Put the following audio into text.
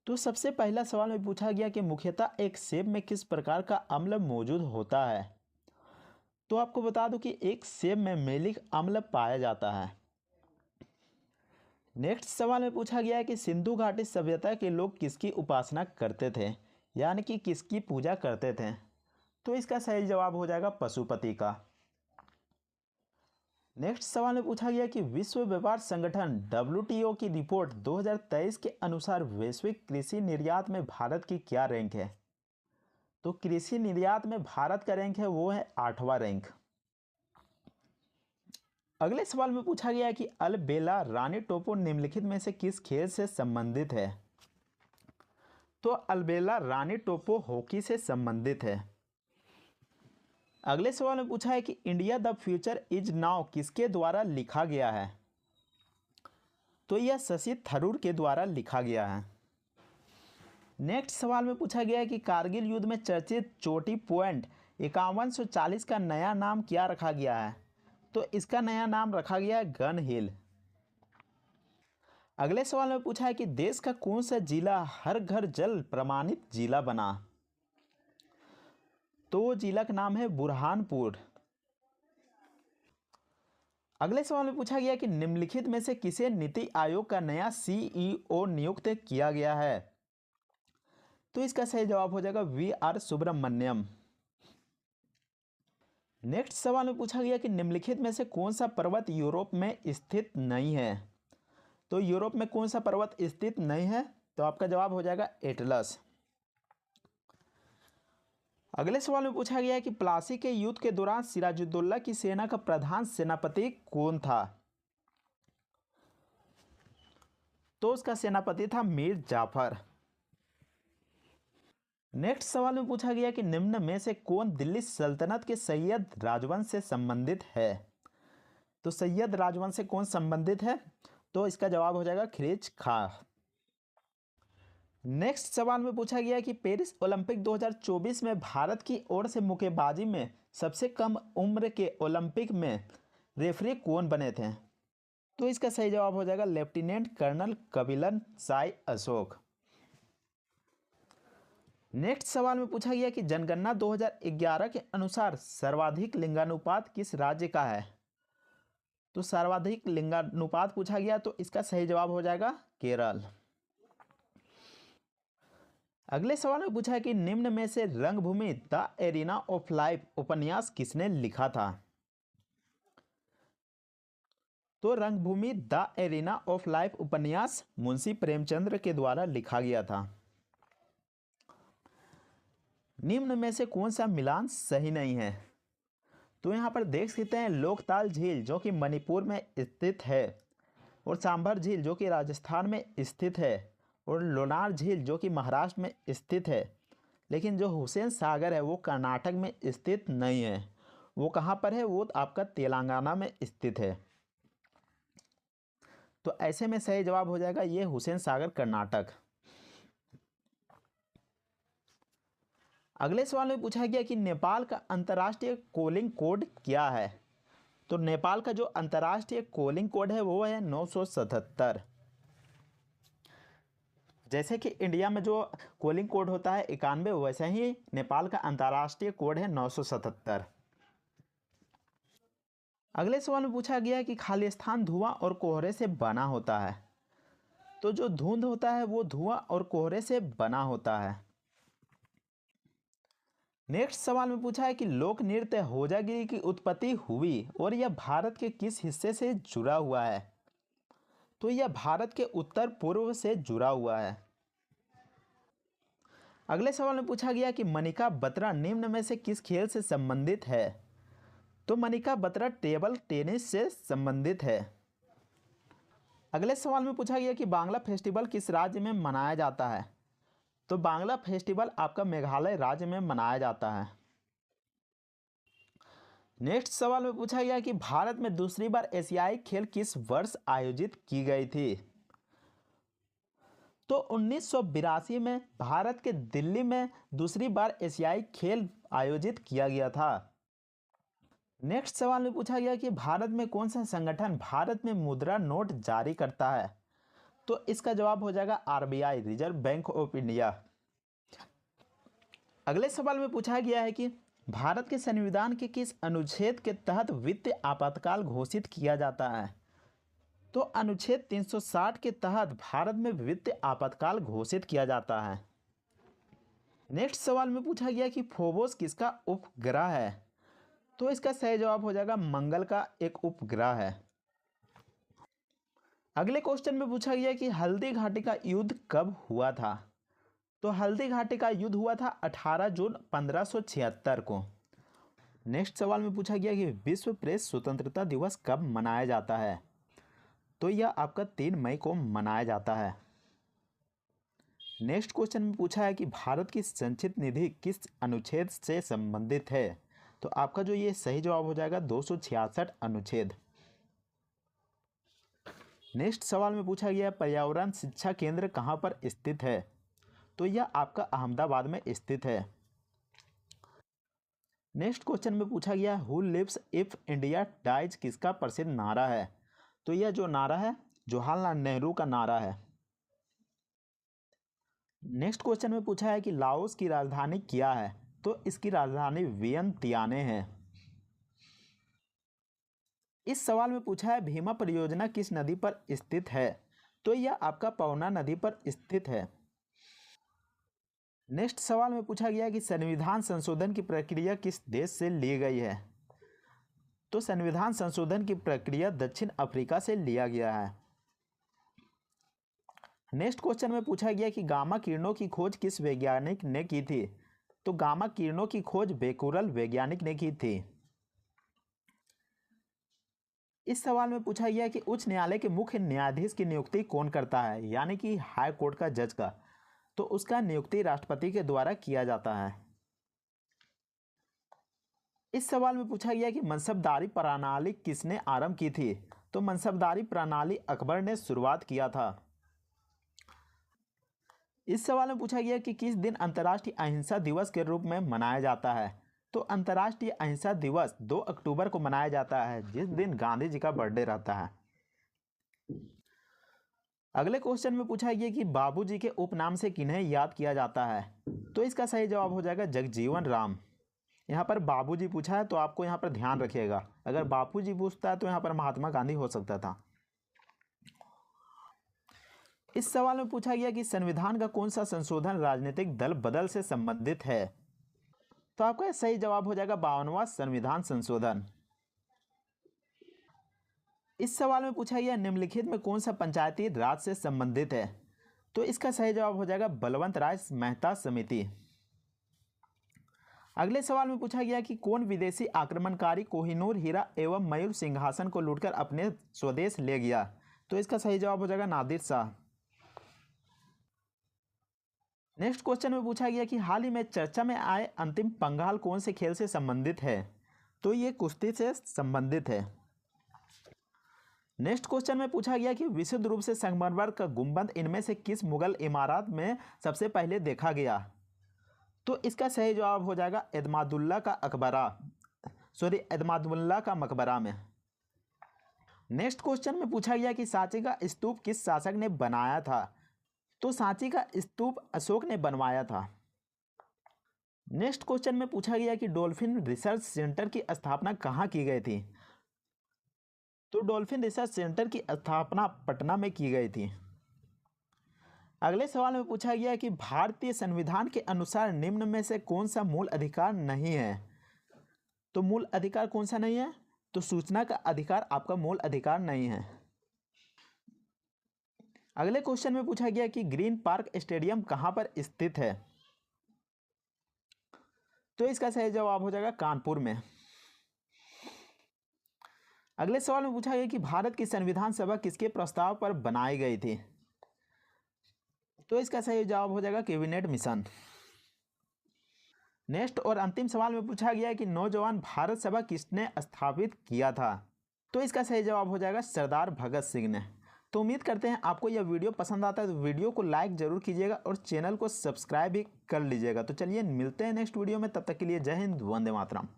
तो सबसे पहला सवाल में पूछा गया कि मुख्यतः एक सेब में किस प्रकार का अम्ल मौजूद होता है। तो आपको बता दूं कि एक सेब में मैलिक अम्ल पाया जाता है। नेक्स्ट सवाल में पूछा गया है कि सिंधु घाटी सभ्यता के लोग किसकी उपासना करते थे, यानी कि किसकी पूजा करते थे। तो इसका सही जवाब हो जाएगा पशुपति का। नेक्स्ट सवाल में पूछा गया कि विश्व व्यापार संगठन WTO की रिपोर्ट 2023 के अनुसार वैश्विक कृषि निर्यात में भारत की क्या रैंक है। तो कृषि निर्यात में भारत का रैंक है वो है 8वां रैंक। अगले सवाल में पूछा गया है कि अलबेला रानी टोपो निम्नलिखित में से किस खेल से संबंधित है। तो अलबेला रानी टोपो हॉकी से संबंधित है। अगले सवाल में पूछा है कि India the future is now किसके द्वारा लिखा गया है। तो यह शशि थरूर के द्वारा लिखा गया है। नेक्स्ट सवाल में पूछा गया है कि कारगिल युद्ध में चर्चित चोटी पॉइंट 5140 का नया नाम क्या रखा गया है। तो इसका नया नाम रखा गया है गन हिल। अगले सवाल में पूछा है कि देश का कौन सा जिला हर घर जल प्रमाणित जिला बना। तो जिला का नाम है बुरहानपुर। अगले सवाल में पूछा गया कि निम्नलिखित में से किसे नीति आयोग का नया CEO नियुक्त किया गया है। तो इसका सही जवाब हो जाएगा VR सुब्रमण्यम। नेक्स्ट सवाल में पूछा गया कि निम्नलिखित में से कौन सा पर्वत यूरोप में स्थित नहीं है। तो यूरोप में कौन सा पर्वत स्थित नहीं है। तो आपका जवाब हो जाएगा एटलस। अगले सवाल में पूछा गया है कि प्लासी के युद्ध के दौरान सिराजुद्दौला की सेना का प्रधान सेनापति कौन था। तो उसका सेनापति था मीर जाफर। नेक्स्ट सवाल में पूछा गया कि निम्न में से कौन दिल्ली सल्तनत के सैयद राजवंश से संबंधित है। तो सैयद राजवंश से कौन संबंधित है। तो इसका जवाब हो जाएगा खिलजी खां। नेक्स्ट सवाल में पूछा गया कि पेरिस ओलंपिक 2024 में भारत की ओर से मुक्केबाजी में सबसे कम उम्र के ओलंपिक में रेफरी कौन बने थे। तो इसका सही जवाब हो जाएगा lieutenant colonel Kapilan Sai Ashok. Next सवाल में पूछा गया कि जनगणना 2011 के अनुसार सर्वाधिक लिंगानुपात किस राज्य का है। तो सर्वाधिक लिंगानुपात पूछा गया, तो इसका सही जवाब हो जाएगा केरल। अगले सवाल में पूछा है कि निम्न में से रंगभूमि द एरिना ऑफ लाइफ उपन्यास किसने लिखा था। तो रंगभूमि द एरिना ऑफ लाइफ उपन्यास मुंशी प्रेमचंद्र के द्वारा लिखा गया था। निम्न में से कौन सा मिलान सही नहीं है। तो यहाँ पर देख सकते हैं लोकताल झील जो कि मणिपुर में स्थित है, और सांभर झील जो कि राजस्थान में स्थित है, और लोनार झील जो कि महाराष्ट्र में स्थित है। लेकिन जो हुसैन सागर है वो कर्नाटक में स्थित नहीं है। वो कहाँ पर है, वो आपका तेलंगाना में स्थित है। तो ऐसे में सही जवाब हो जाएगा ये हुसैन सागर कर्नाटक। अगले सवाल में पूछा गया कि नेपाल का अंतर्राष्ट्रीय कॉलिंग कोड क्या है। तो नेपाल का जो अंतर्राष्ट्रीय कॉलिंग कोड है वो है 977। जैसे कि इंडिया में जो कॉलिंग कोड होता है 91, वैसे ही नेपाल का अंतर्राष्ट्रीय कोड है 977। अगले सवाल में पूछा गया है कि खालिस्तान धुआं और कोहरे से बना होता है। तो जो धुंध होता है वो धुआं और कोहरे से बना होता है। नेक्स्ट सवाल में पूछा है कि लोक नृत्य होजागिरी की उत्पत्ति हुई और यह भारत के किस हिस्से से जुड़ा हुआ है। तो यह भारत के उत्तर पूर्व से जुड़ा हुआ है। अगले सवाल में पूछा गया कि मनिका बत्रा निम्न में से किस खेल से संबंधित है। तो मनिका बत्रा टेबल टेनिस से संबंधित है। अगले सवाल में पूछा गया कि बांग्ला फेस्टिवल किस राज्य में मनाया जाता है। तो बांग्ला फेस्टिवल आपका मेघालय राज्य में मनाया जाता है। नेक्स्ट सवाल में पूछा गया कि भारत में दूसरी बार एशियाई खेल किस वर्ष आयोजित की गई थी। तो 1982 में भारत के दिल्ली में दूसरी बार एशियाई खेल आयोजित किया गया था। नेक्स्ट सवाल में पूछा गया कि भारत में कौन सा संगठन भारत में मुद्रा नोट जारी करता है। तो इसका जवाब हो जाएगा RBI, reserve bank of India. अगले सवाल में पूछा गया है कि भारत के संविधान के किस अनुच्छेद के तहत वित्तीय आपातकाल घोषित किया जाता है? तो अनुच्छेद 360 के तहत भारत में वित्तीय आपातकाल घोषित किया जाता है। नेक्स्ट सवाल में पूछा गया कि फोबोस किसका उपग्रह है? तो इसका सही जवाब हो जाएगा मंगल का एक उपग्रह है। अगले क्वेश्चन में पूछा गया कि हल्दी घाटी का युद्ध कब हुआ था? तो हल्दी घाटी का युद्ध हुआ था 18 जून 1576 को। नेक्स्ट सवाल में पूछा गया कि विश्व प्रेस स्वतंत्रता दिवस कब मनाया जाता है? तो यह आपका 3 मई को मनाया जाता है। नेक्स्ट क्वेश्चन में पूछा है कि भारत की संचित निधि किस अनुच्छेद से संबंधित है? तो आपका जो ये सही जवाब हो जाएगा 266 अनुच्छेद। नेक्स्ट सवाल में पूछा गया पर्यावरण शिक्षा केंद्र कहाँ पर स्थित है? तो यह आपका अहमदाबाद में स्थित है। नेक्स्ट क्वेश्चन में पूछा गया who lives if India dies किसका प्रसिद्ध नारा है? तो यह जो नारा है जवाहरलाल नेहरू का नारा है। नेक्स्ट क्वेश्चन में पूछा है कि लाओस की राजधानी क्या है? तो इसकी राजधानी वियंतियाने है। इस सवाल में पूछा है भीमा परियोजना किस नदी पर स्थित है? तो यह आपका पवना नदी पर स्थित है। नेक्स्ट सवाल में पूछा गया कि संविधान संशोधन की प्रक्रिया किस देश से ली गई है? तो संविधान संशोधन की प्रक्रिया दक्षिण अफ्रीका से लिया गया है। नेक्स्ट क्वेश्चन में पूछा गया कि गामा किरणों की खोज किस वैज्ञानिक ने की थी? तो गामा किरणों की खोज बेकुरल वैज्ञानिक ने की थी। इस सवाल में पूछा गया कि उच्च न्यायालय के मुख्य न्यायाधीश की नियुक्ति कौन करता है, यानी कि हाई कोर्ट का जज का? तो उसका नियुक्ति राष्ट्रपति के द्वारा किया जाता है। इस सवाल में पूछा गया कि मनसबदारी प्रणाली किसने आरंभ की थी? तो मनसबदारी प्रणाली अकबर ने शुरुआत किया था। इस सवाल में पूछा गया कि किस दिन अंतर्राष्ट्रीय अहिंसा दिवस के रूप में मनाया जाता है? तो अंतर्राष्ट्रीय अहिंसा दिवस 2 अक्टूबर को मनाया जाता है, जिस दिन गांधी जी का बर्थडे रहता है। अगले क्वेश्चन में पूछा गया कि बाबूजी के उपनाम से किन्हें याद किया जाता है? तो इसका सही जवाब हो जाएगा जगजीवन राम। यहाँ पर बाबूजी पूछा है तो आपको यहाँ पर ध्यान रखिएगा, अगर बापूजी पूछता है तो यहाँ पर महात्मा गांधी हो सकता था। इस सवाल में पूछा गया कि संविधान का कौन सा संशोधन राजनीतिक दल बदल से संबंधित है? तो आपका सही जवाब हो जाएगा 52वां संविधान संशोधन। इस सवाल में पूछा गया निम्नलिखित में कौन सा पंचायती राज से संबंधित है? तो इसका सही जवाब हो जाएगा बलवंत राय मेहता समिति। अगले सवाल में पूछा गया कि कौन विदेशी आक्रमणकारी कोहिनूर हीरा एवं मयूर सिंहासन को लूटकर अपने स्वदेश ले गया? तो इसका सही जवाब हो जाएगा नादिर शाह। नेक्स्ट क्वेश्चन में पूछा गया कि हाल ही में चर्चा में आए अंतिम पंगाल कौन से खेल से संबंधित है? तो ये कुश्ती से संबंधित है। नेक्स्ट क्वेश्चन में पूछा गया कि विशुद्ध रूप से संगमरमर का गुंबद इनमें से किस मुगल इमारत में सबसे पहले देखा गया? तो इसका सही जवाब हो जाएगा एतमादुल्ला का मकबरा में। नेक्स्ट क्वेश्चन में पूछा गया कि सांची का स्तूप किस शासक ने बनाया था? तो सांची का स्तूप अशोक ने बनवाया था। नेक्स्ट क्वेश्चन में पूछा गया कि डॉल्फिन रिसर्च सेंटर की स्थापना कहाँ की गई थी? तो डॉल्फिन रिसर्च सेंटर की स्थापना पटना में की गई थी। अगले सवाल में पूछा गया कि भारतीय संविधान के अनुसार निम्न में से कौन सा मूल अधिकार नहीं है? तो मूल अधिकार कौन सा नहीं है? तो सूचना का अधिकार आपका मूल अधिकार नहीं है। अगले क्वेश्चन में पूछा गया कि ग्रीन पार्क स्टेडियम कहां पर स्थित है? तो इसका सही जवाब हो जाएगा कानपुर में। अगले सवाल में पूछा गया कि भारत की संविधान सभा किसके प्रस्ताव पर बनाई गई थी? तो इसका सही जवाब हो जाएगा कैबिनेट मिशन। नेक्स्ट और अंतिम सवाल में पूछा गया कि नौजवान भारत सभा किसने स्थापित किया था? तो इसका सही जवाब हो जाएगा सरदार भगत सिंह ने। तो उम्मीद करते हैं आपको यह वीडियो पसंद आता है तो वीडियो को लाइक जरूर कीजिएगा और चैनल को सब्सक्राइब भी कर लीजिएगा। तो चलिए मिलते हैं नेक्स्ट वीडियो में, तब तक के लिए जय हिंद, वंदे मातरम।